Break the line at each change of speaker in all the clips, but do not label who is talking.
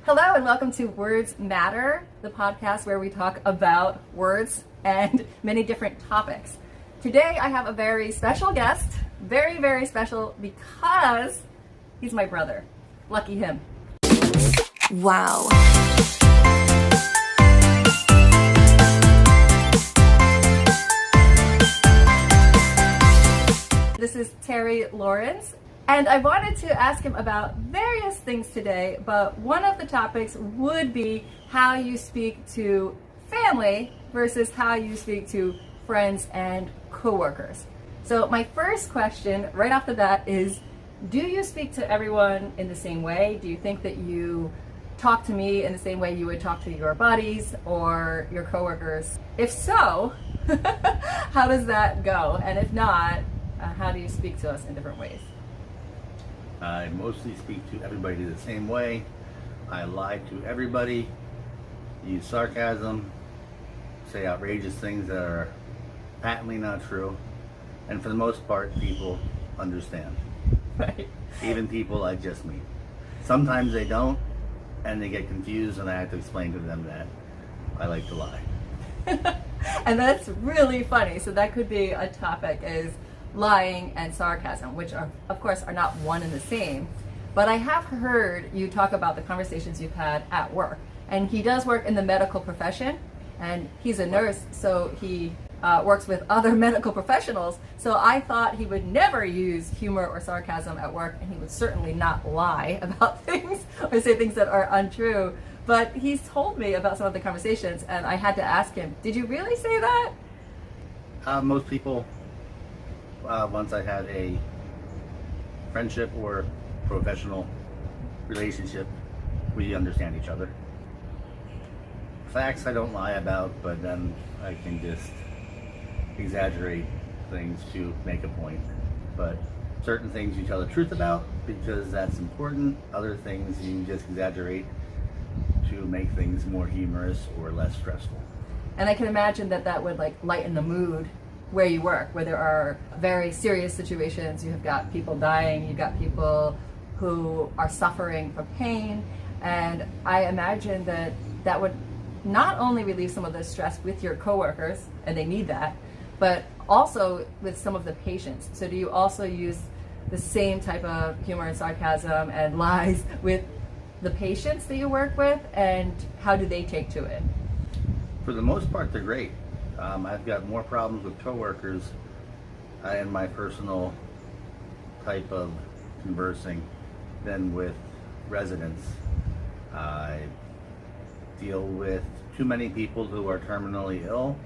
Hello and welcome to Words Matter, the podcast where we talk about words and many different topics. Today I have a very special guest, very, very special because he's my brother. Lucky him.
Wow.
This is Terry Lawrence, and I wanted to ask him about various things today, but one of the topics would be how you speak to family versus how you speak to friends and coworkers. So my first question right off the bat is, do you speak to everyone in the same way? Do you think that you talk to me in the same way you would talk to your buddies or your coworkers? If so, how does that go? And if not, how do you speak to us in different ways?
I mostly speak to everybody the same way. I lie to everybody, use sarcasm, say outrageous things that are patently not true, and for the most part, people understand.
Right.
Even people I just meet. Sometimes they don't, and they get confused, and I have to explain to them that I like to lie.
And that's really funny. So that could be a topic, is lying and sarcasm, which are, of course, are not one and the same. But I have heard you talk about the conversations you've had at work. And he does work in the medical profession, and he's a nurse, so he works with other medical professionals. So I thought he would never use humor or sarcasm at work, and he would certainly not lie about things or say things that are untrue. But he's told me about some of the conversations, and I had to ask him, did you really say that?
Most people, once I had a friendship or professional relationship, we understand each other. Facts I don't lie about, but then I can just exaggerate things to make a point. But certain things you tell the truth about because that's important. Other things you just exaggerate to make things more humorous or less stressful.
And I can imagine that that would lighten the mood where you work, where there are very serious situations. You've got people dying, you've got people who are suffering from pain, and I imagine that that would not only relieve some of the stress with your coworkers, and they need that, but also with some of the patients. So do you also use the same type of humor and sarcasm and lies with the patients that you work with, and how do they take to it?
For the most part, they're great. I've got more problems with coworkers in my personal type of conversing than with residents. I deal with too many people who are terminally ill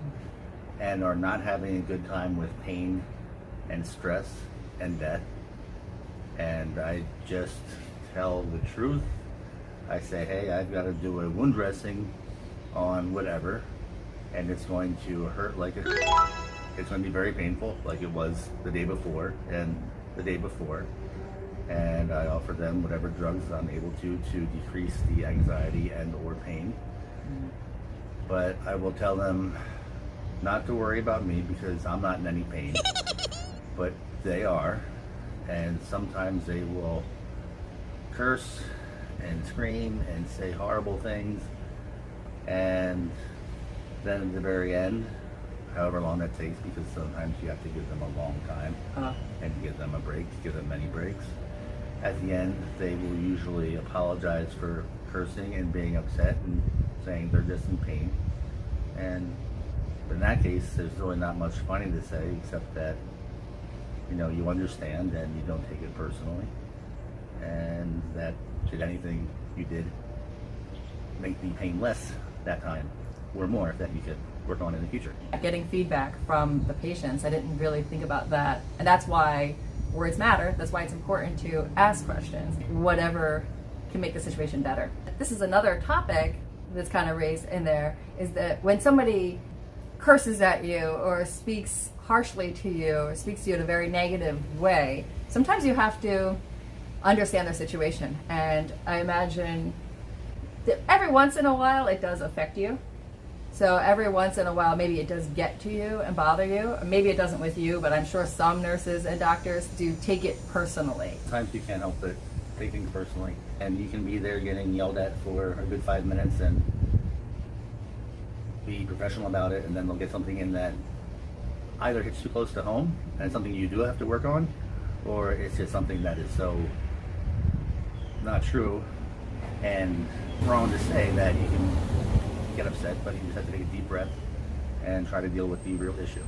and are not having a good time with pain and stress and death. And I just tell the truth. I say, hey, I've got to do a wound dressing on whatever, and it's going to hurt like it's going to be very painful, like it was the day before and the day before. And I offer them whatever drugs I'm able to decrease the anxiety and or pain. But I will tell them not to worry about me because I'm not in any pain, but they are. And sometimes they will curse and scream and say horrible things. And then at the very end, however long that takes, because sometimes you have to give them a long time and give them a break, give them many breaks. At the end, they will usually apologize for cursing and being upset and saying they're just in pain. And in that case, there's really not much funny to say except that, you understand and you don't take it personally. And that should anything you did make the pain less that time or more, that you could work on in the future.
Getting feedback from the patients, I didn't really think about that. And that's why words matter. That's why it's important to ask questions, whatever can make the situation better. This is another topic that's kind of raised in there, is that when somebody curses at you or speaks harshly to you or speaks to you in a very negative way, sometimes you have to understand their situation. And I imagine that every once in a while it does affect you. So every once in a while, maybe it does get to you and bother you. Maybe it doesn't with you, but I'm sure some nurses and doctors do take it personally.
Sometimes you can't help it, take things personally. And you can be there getting yelled at for a good 5 minutes and be professional about it, and then they'll get something in that either hits too close to home and it's something you do have to work on, or it's just something that is so not true and wrong to say that you can get upset, but you just have to take a deep breath and try to deal with the real issue.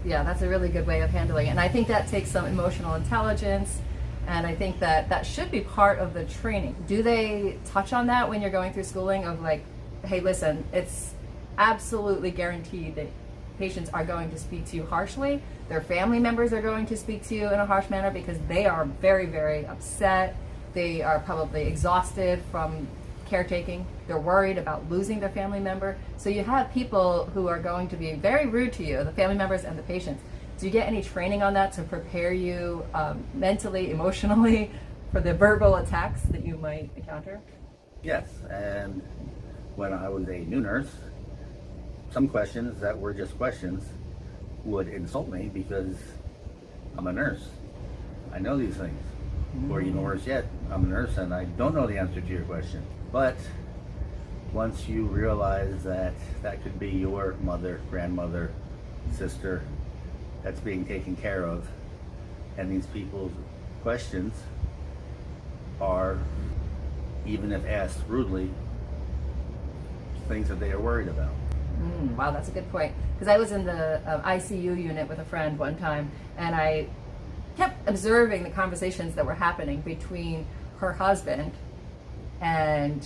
Yeah, that's a really good way of handling it. And I think that takes some emotional intelligence, and I think that that should be part of the training. Do they touch on that when you're going through schooling of like, hey, listen, it's absolutely guaranteed that patients are going to speak to you harshly. Their family members are going to speak to you in a harsh manner because they are very, very upset. They are probably exhausted from caretaking. They're worried about losing their family member. So you have people who are going to be very rude to you, the family members and the patients. Do you get any training on that to prepare you mentally, emotionally for the verbal attacks that you might encounter?
Yes, and when I was a new nurse, some questions that were just questions would insult me because I'm a nurse. I know these things. Or even worse yet, I'm a nurse and I don't know the answer to your question. But once you realize that that could be your mother, grandmother, sister that's being taken care of, and these people's questions are, even if asked rudely, things that they are worried about.
Wow, that's a good point. Because I was in the ICU unit with a friend one time, and I kept observing the conversations that were happening between her husband and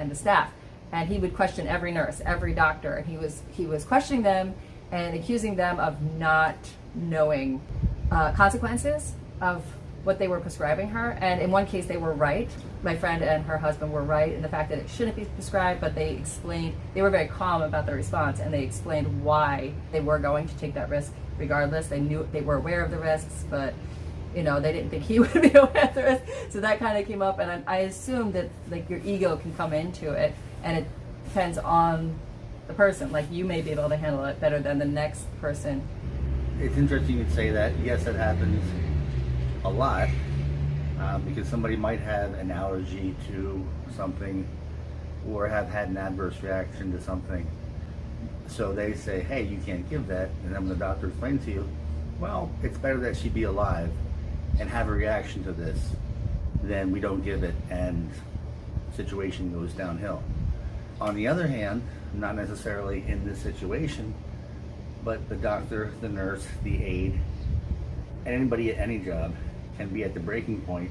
the staff. And he would question every nurse, every doctor, and he was questioning them and accusing them of not knowing consequences of what they were prescribing her. And in one case they were right. My friend and her husband were right in the fact that it shouldn't be prescribed, but they were very calm about their response, and they explained why they were going to take that risk regardless. They were aware of the risks, but they didn't think he would be aware of the risk. So that kind of came up, and I assume that like your ego can come into it, and it depends on the person. Like you may be able to handle it better than the next person.
It's interesting you'd say that. Yes, it happens a lot because somebody might have an allergy to something or have had an adverse reaction to something. So they say, hey, you can't give that. And then when the doctor explains to you, well, it's better that she be alive and have a reaction to this than we don't give it and the situation goes downhill. On the other hand, not necessarily in this situation, but the doctor, the nurse, the aide, and anybody at any job can be at the breaking point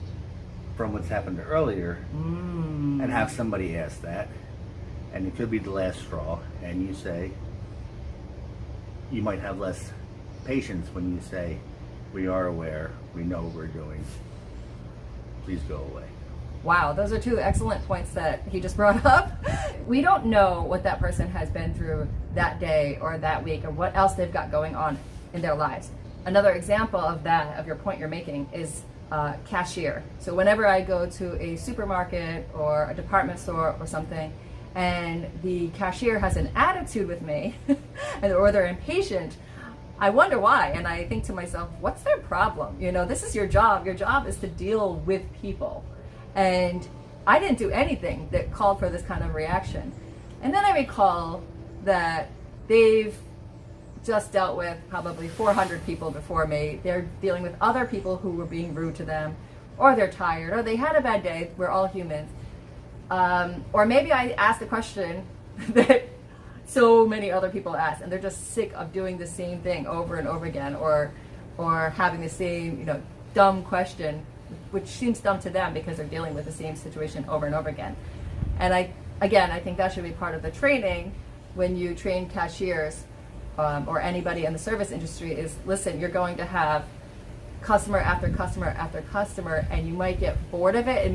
from what's happened earlier and have somebody ask that, and it could be the last straw, and you say, you might have less patience when you say, we are aware, we know what we're doing, please go away.
Wow, those are two excellent points that he just brought up. We don't know what that person has been through that day or that week or what else they've got going on in their lives. Another example of that, of your point you're making, is cashier. So whenever I go to a supermarket or a department store or something, and the cashier has an attitude with me, or they're impatient, I wonder why. And I think to myself, what's their problem? This is your job. Your job is to deal with people. And I didn't do anything that called for this kind of reaction. And then I recall that they've just dealt with probably 400 people before me. They're dealing with other people who were being rude to them, or they're tired, or they had a bad day. We're all humans. Or maybe I asked a question that so many other people ask, and they're just sick of doing the same thing over and over again, or having the same dumb question, which seems dumb to them because they're dealing with the same situation over and over again. And I think that should be part of the training when you train cashiers or anybody in the service industry is, listen, you're going to have customer after customer after customer, and you might get bored of it.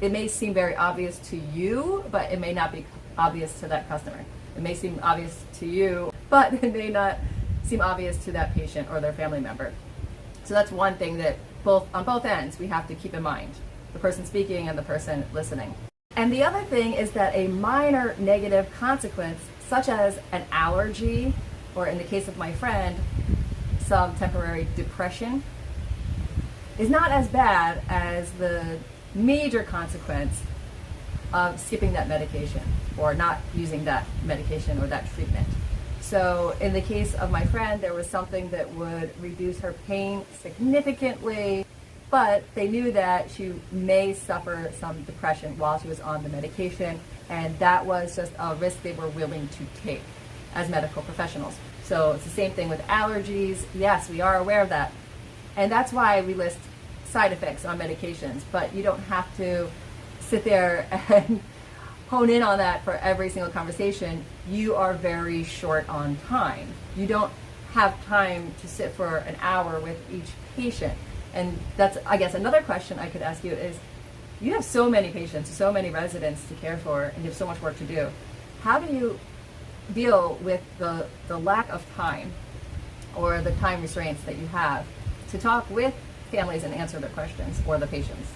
It may seem very obvious to you, but it may not be obvious to that customer. It may seem obvious to you, but it may not seem obvious to that patient or their family member. So that's one thing that on both ends we have to keep in mind, the person speaking and the person listening. And the other thing is that a minor negative consequence, such as an allergy, or in the case of my friend, some temporary depression, is not as bad as the major consequence of skipping that medication or not using that medication or that treatment. So in the case of my friend, there was something that would reduce her pain significantly, but they knew that she may suffer some depression while she was on the medication, and that was just a risk they were willing to take as medical professionals. So it's the same thing with allergies. Yes, we are aware of that. And that's why we list side effects on medications, but you don't have to sit there and hone in on that for every single conversation. You are very short on time. You don't have time to sit for an hour with each patient. And that's, I guess, another question I could ask you is, you have so many patients, so many residents to care for, and you have so much work to do. How do you deal with the lack of time or the time restraints that you have to talk with families and answer their questions or the patients?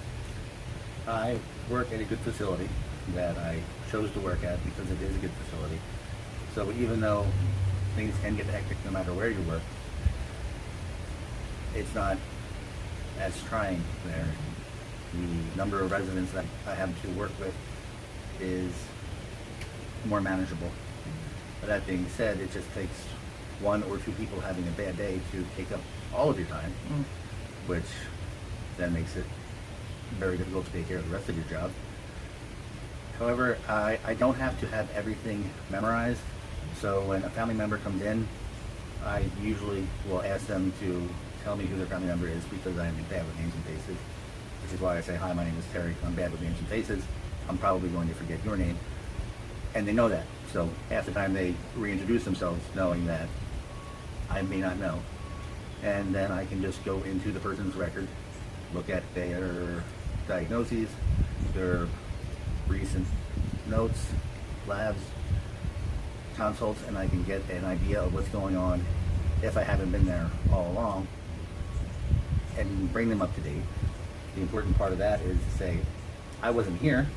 I work at a good facility that I chose to work at because it is a good facility. So even though things can get hectic no matter where you work, it's not as trying there. The number of residents that I have to work with is more manageable. But that being said, it just takes one or two people having a bad day to take up all of your time, which then makes it very difficult to take care of the rest of your job. However, I don't have to have everything memorized. So when a family member comes in, I usually will ask them to tell me who their family member is because I am bad with names and faces, which is why I say, hi, my name is Terry. I'm bad with names and faces. I'm probably going to forget your name. And they know that. So half the time they reintroduce themselves knowing that I may not know. And then I can just go into the person's record, look at their diagnoses, their recent notes, labs, consults, and I can get an idea of what's going on if I haven't been there all along and bring them up to date. The important part of that is to say, I wasn't here.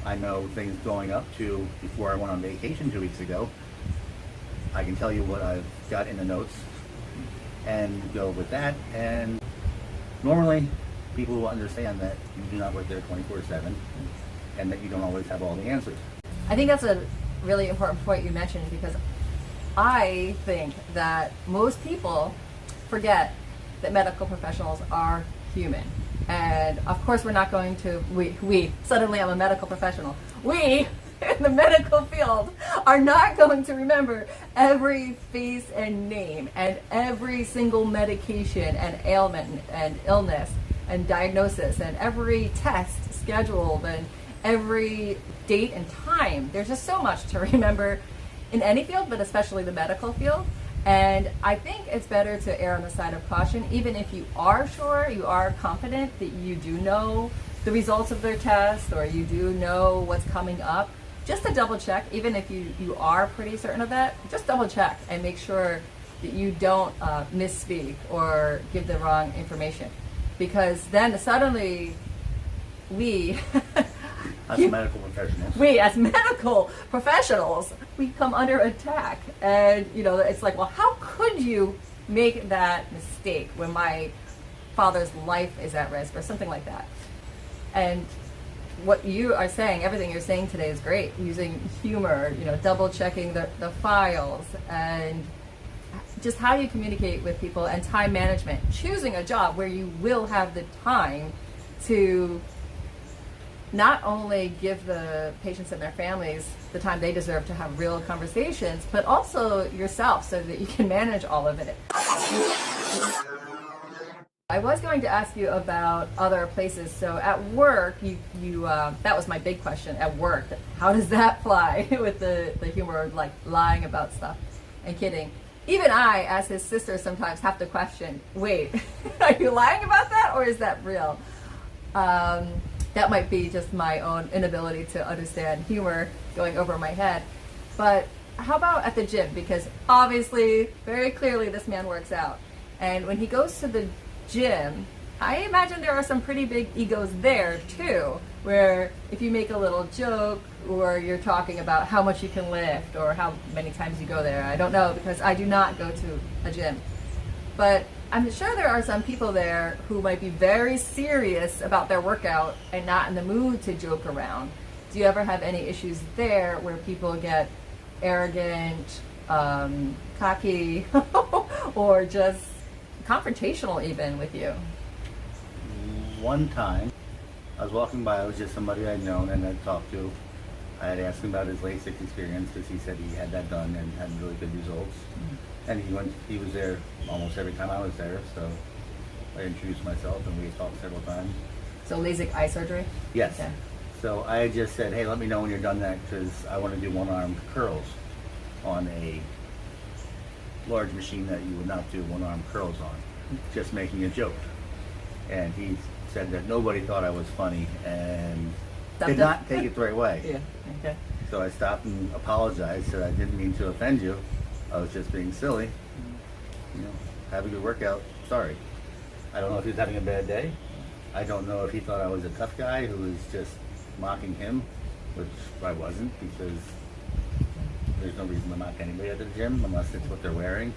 I know things going up to before I went on vacation 2 weeks ago. I can tell you what I've got in the notes and go with that. And normally people will understand that you do not work there 24/7 and that you don't always have all the answers.
I think that's a really important point you mentioned, because I think that most people forget that medical professionals are human. And of course we're not going to, suddenly I'm a medical professional. We, in the medical field, are not going to remember every face and name and every single medication and ailment and illness and diagnosis and every test scheduled and every date and time. There's just so much to remember in any field, but especially the medical field. And I think it's better to err on the side of caution, even if you are sure, you are confident that you do know the results of their test or you do know what's coming up. Just to double check, even if you are pretty certain of that, just double check and make sure that you don't misspeak or give the wrong information. Because then suddenly we
As medical professionals.
We as medical professionals, we come under attack. And it's like, well, how could you make that mistake when my father's life is at risk or something like that? And what you are saying, everything you're saying today is great. Using humor, double checking the files, and just how you communicate with people, and time management. Choosing a job where you will have the time to not only give the patients and their families the time they deserve to have real conversations, but also yourself so that you can manage all of it. I was going to ask you about other places. So at work, you that was my big question. At work, how does that fly with the humor, like lying about stuff and kidding? Even I, as his sister, sometimes have to question, wait, are you lying about that or is that real? That might be just my own inability to understand humor going over my head. But how about at the gym? Because obviously, very clearly, this man works out. And when he goes to the gym, I imagine there are some pretty big egos there too, where if you make a little joke or you're talking about how much you can lift or how many times you go there, I don't know, because I do not go to a gym. But I'm sure there are some people there who might be very serious about their workout and not in the mood to joke around. Do you ever have any issues there where people get arrogant, cocky, or just confrontational even with you?
One time, I was walking by, it was just somebody I'd known and I'd talked to. I had asked him about his LASIK experience because he said he had that done and had really good results. And he was there almost every time I was there, so I introduced myself and we talked several times.
So LASIK eye surgery?
Yes.
Okay.
So I had just said, hey, let me know when you're done that because I want to do one-armed curls on a large machine that you would not do one-armed curls on, just making a joke. And he said that nobody thought I was funny and did not take it the right way.
Yeah, okay.
So I stopped and apologized, said I didn't mean to offend you. I was just being silly. You know, have a good workout. Sorry. I don't know if he was having a bad day. I don't know if he thought I was a tough guy who was just mocking him, which I wasn't, because there's no reason to mock anybody at the gym unless it's what they're wearing.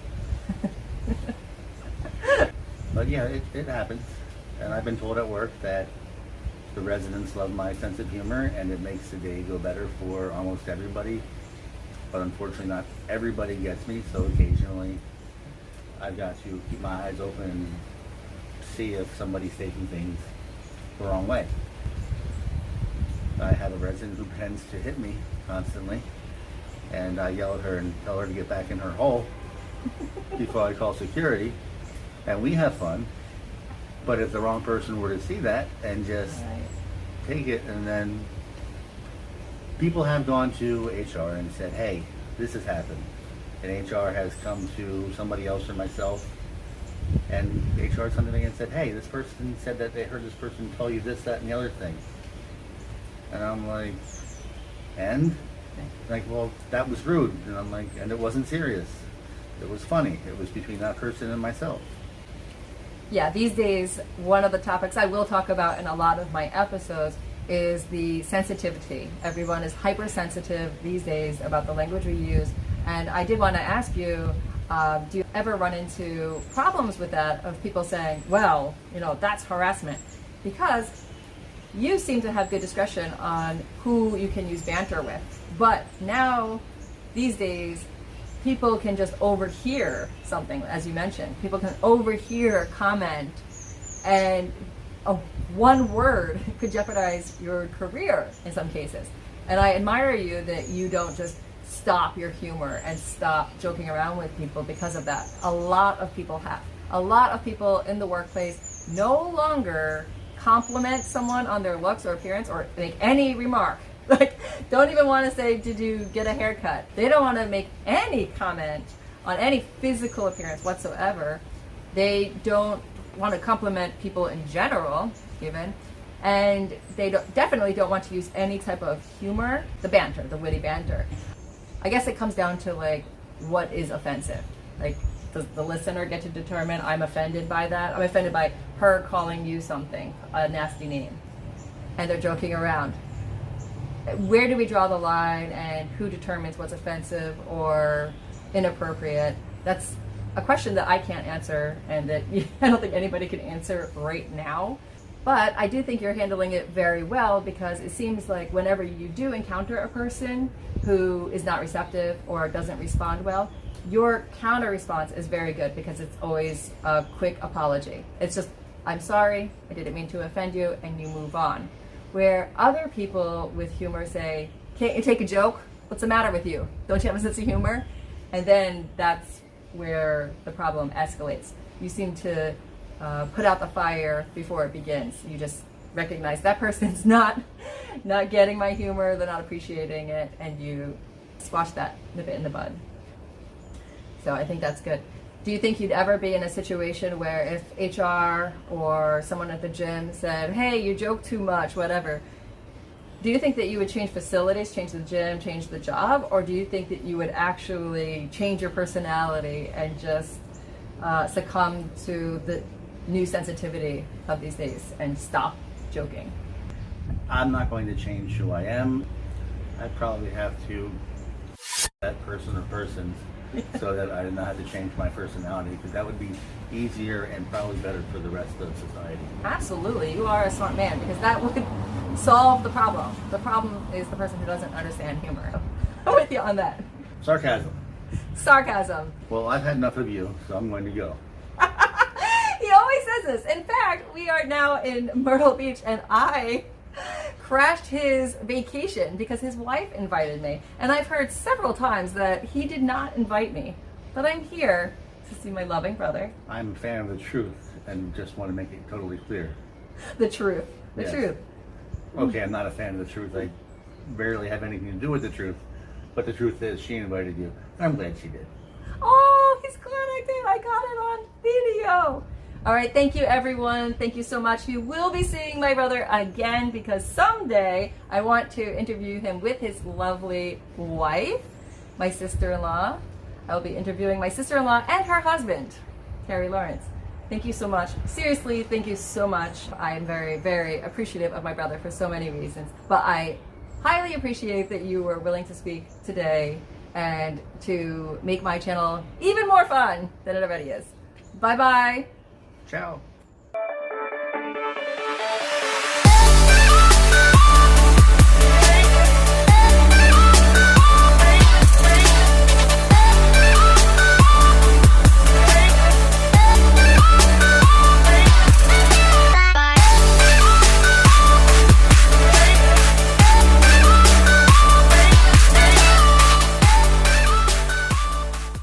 But yeah, it happens. And I've been told at work that the residents love my sense of humor and it makes the day go better for almost everybody. But unfortunately not everybody gets me, so occasionally I've got to keep my eyes open and see if somebody's taking things the wrong way. I have a resident who pretends to hit me constantly, and I yell at her and tell her to get back in her hole before I call security, and we have fun. But if the wrong person were to see that and just take it, and then people have gone to HR and said, hey, this has happened. And HR has come to somebody else or myself, and HR come to me and said, hey, this person said that they heard this person tell you this, that, and the other thing. And I'm like, and? Like, well, that was rude. And I'm like, and it wasn't serious. It was funny. It was between that person and myself.
Yeah, these days, one of the topics I will talk about in a lot of my episodes is the sensitivity. Everyone is hypersensitive these days about the language we use. And I did want to ask you, do you ever run into problems with that of people saying, well, you know, that's harassment? Because you seem to have good discretion on who you can use banter with. But now, these days, people can just overhear something, as you mentioned. People can overhear a comment, and one word could jeopardize your career in some cases. And I admire you that you don't just stop your humor and stop joking around with people because of that. A lot of people have. A lot of people in the workplace no longer compliment someone on their looks or appearance or make any remark. Like, don't even want to say, did you get a haircut? They don't want to make any comment on any physical appearance whatsoever. They don't want to compliment people in general, even. And they definitely don't want to use any type of humor, the banter, the witty banter. I guess it comes down to, like, what is offensive? Like, does the listener get to determine, I'm offended by that? I'm offended by her calling you something, a nasty name. And they're joking around. Where do we draw the line, and who determines what's offensive or inappropriate? That's a question that I can't answer, and that I don't think anybody can answer right now. But I do think you're handling it very well, because it seems like whenever you do encounter a person who is not receptive or doesn't respond well, your counter response is very good, because it's always a quick apology. It's just, I'm sorry, I didn't mean to offend you, and you move on. Where other people with humor say, can't you take a joke? What's the matter with you? Don't you have a sense of humor? And then that's where the problem escalates. You seem to put out the fire before it begins. You just recognize that person's not getting my humor, they're not appreciating it, and you squash that, nip it in the bud. So I think that's good. Do you think you'd ever be in a situation where if HR or someone at the gym said, hey, you joke too much, whatever, do you think that you would change facilities, change the gym, change the job? Or do you think that you would actually change your personality and just succumb to the new sensitivity of these days and stop joking?
I'm not going to change who I am. I probably have to that person or persons so that I did not have to change my personality, because that would be easier and probably better for the rest of society.
Absolutely, you are a smart man, because that would solve the problem. The problem is the person who doesn't understand humor. I'm with you on that.
Sarcasm.
Sarcasm.
Well, I've had enough of you, so I'm going to go.
He always says this. In fact, we are now in Myrtle Beach, and I crashed his vacation because his wife invited me. And I've heard several times that he did not invite me. But I'm here to see my loving brother.
I'm a fan of the truth and just want to make it totally clear.
The truth. The
Yes.
truth.
Okay, I'm not a fan of the truth. I barely have anything to do with the truth. But the truth is, she invited you. I'm glad she did.
Oh, he's glad I did. I got it on video. All right, thank you, everyone. Thank you so much. You will be seeing my brother again, because someday I want to interview him with his lovely wife, my sister-in-law. I will be interviewing my sister-in-law and her husband, Carrie Lawrence. Thank you so much. Seriously, thank you so much. I am very, very appreciative of my brother for so many reasons. But I highly appreciate that you were willing to speak today and to make my channel even more fun than it already is. Bye-bye.
Ciao.